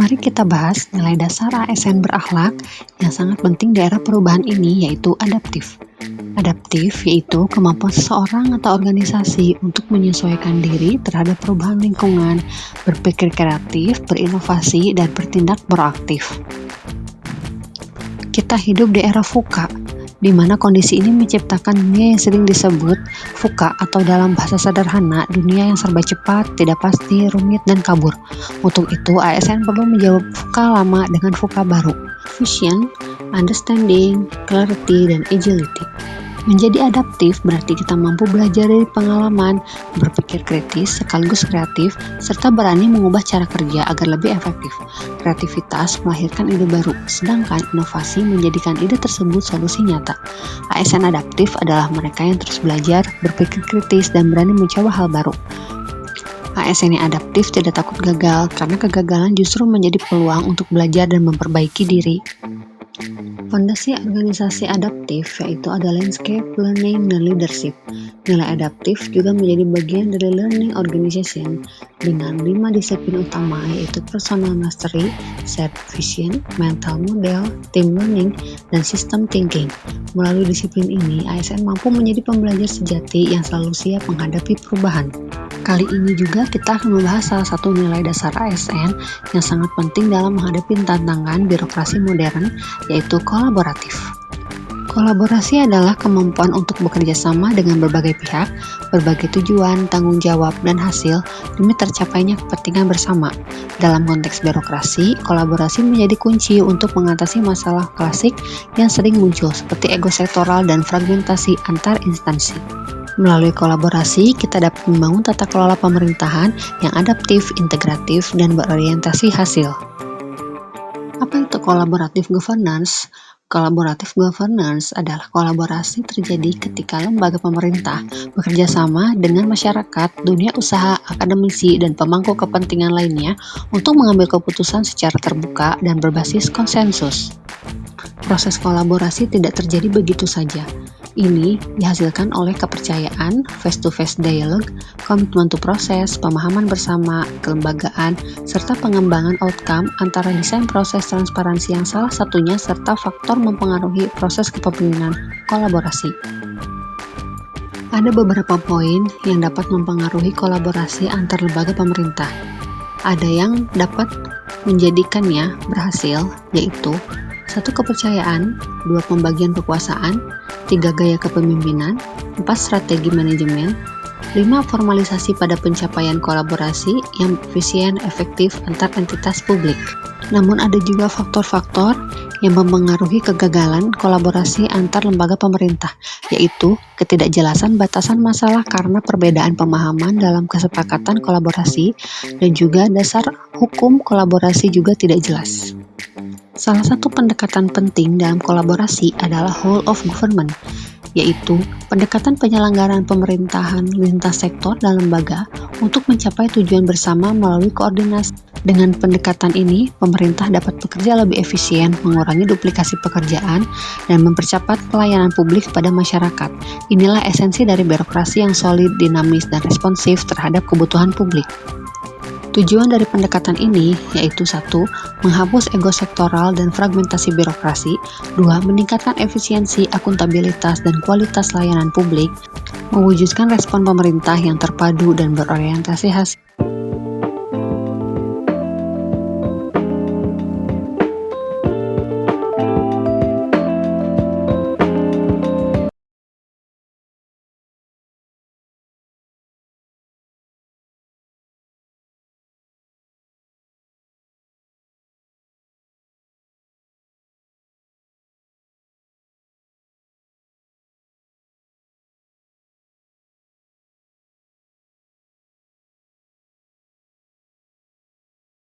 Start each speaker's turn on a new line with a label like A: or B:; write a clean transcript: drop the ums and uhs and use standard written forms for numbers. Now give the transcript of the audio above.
A: Mari kita bahas nilai dasar ASN berakhlak yang sangat penting di era perubahan ini, yaitu adaptif. Adaptif yaitu kemampuan seseorang atau organisasi untuk menyesuaikan diri terhadap perubahan lingkungan, berpikir kreatif, berinovasi, dan bertindak proaktif. Kita hidup di era VUCA, di mana kondisi ini menciptakan dunia yang sering disebut VUCA atau dalam bahasa sederhana, dunia yang serba cepat, tidak pasti, rumit, dan kabur. Untuk itu, ASN perlu menjawab VUCA lama dengan VUCA baru. Vision, Understanding, Clarity, dan Agility. Menjadi adaptif berarti kita mampu belajar dari pengalaman, berpikir kritis sekaligus kreatif, serta berani mengubah cara kerja agar lebih efektif. Kreativitas melahirkan ide baru, sedangkan inovasi menjadikan ide tersebut solusi nyata. ASN adaptif adalah mereka yang terus belajar, berpikir kritis, dan berani mencoba hal baru. ASN yang adaptif tidak takut gagal, karena kegagalan justru menjadi peluang untuk belajar dan memperbaiki diri. Fondasi organisasi adaptif yaitu ada landscape, learning, dan leadership. Nilai adaptif juga menjadi bagian dari learning organization dengan 5 disiplin utama yaitu personal mastery, shared vision, mental model, team learning, dan system thinking. Melalui disiplin ini, ASN mampu menjadi pembelajar sejati yang selalu siap menghadapi perubahan. Kali ini juga kita akan membahas salah satu nilai dasar ASN yang sangat penting dalam menghadapi tantangan birokrasi modern, yaitu kolaboratif. Kolaborasi adalah kemampuan untuk bekerja sama dengan berbagai pihak, berbagai tujuan, tanggung jawab, dan hasil demi tercapainya kepentingan bersama. Dalam konteks birokrasi, kolaborasi menjadi kunci untuk mengatasi masalah klasik yang sering muncul seperti ego sektoral dan fragmentasi antar instansi. Melalui kolaborasi, kita dapat membangun tata kelola pemerintahan yang adaptif, integratif, dan berorientasi hasil. Apa itu collaborative governance? Collaborative governance adalah kolaborasi terjadi ketika lembaga pemerintah bekerja sama dengan masyarakat, dunia usaha, akademisi, dan pemangku kepentingan lainnya untuk mengambil keputusan secara terbuka dan berbasis konsensus. Proses kolaborasi tidak terjadi begitu saja. Ini dihasilkan oleh kepercayaan, face-to-face dialogue, komitmen to proses, pemahaman bersama, kelembagaan, serta pengembangan outcome antara desain proses transparansi yang salah satunya serta faktor mempengaruhi proses kepemimpinan kolaborasi. Ada beberapa poin yang dapat mempengaruhi kolaborasi antar lembaga pemerintah. Ada yang dapat menjadikannya berhasil, yaitu 1. Kepercayaan, 2. Pembagian kekuasaan, 3. Gaya kepemimpinan, 4. Strategi manajemen, 5. Formalisasi pada pencapaian kolaborasi yang efisien efektif antar entitas publik. Namun ada juga faktor-faktor yang mempengaruhi kegagalan kolaborasi antar lembaga pemerintah, yaitu ketidakjelasan batasan masalah karena perbedaan pemahaman dalam kesepakatan kolaborasi dan juga dasar hukum kolaborasi juga tidak jelas. Salah satu pendekatan penting dalam kolaborasi adalah whole of government, yaitu pendekatan penyelenggaraan pemerintahan lintas sektor dan lembaga untuk mencapai tujuan bersama melalui koordinasi. Dengan pendekatan ini, pemerintah dapat bekerja lebih efisien, mengurangi duplikasi pekerjaan, dan mempercepat pelayanan publik pada masyarakat. Inilah esensi dari birokrasi yang solid, dinamis, dan responsif terhadap kebutuhan publik. Tujuan dari pendekatan ini yaitu 1. Menghapus ego sektoral dan fragmentasi birokrasi, 2. Meningkatkan efisiensi, akuntabilitas, dan kualitas layanan publik, mewujudkan respon pemerintah yang terpadu dan berorientasi hasil.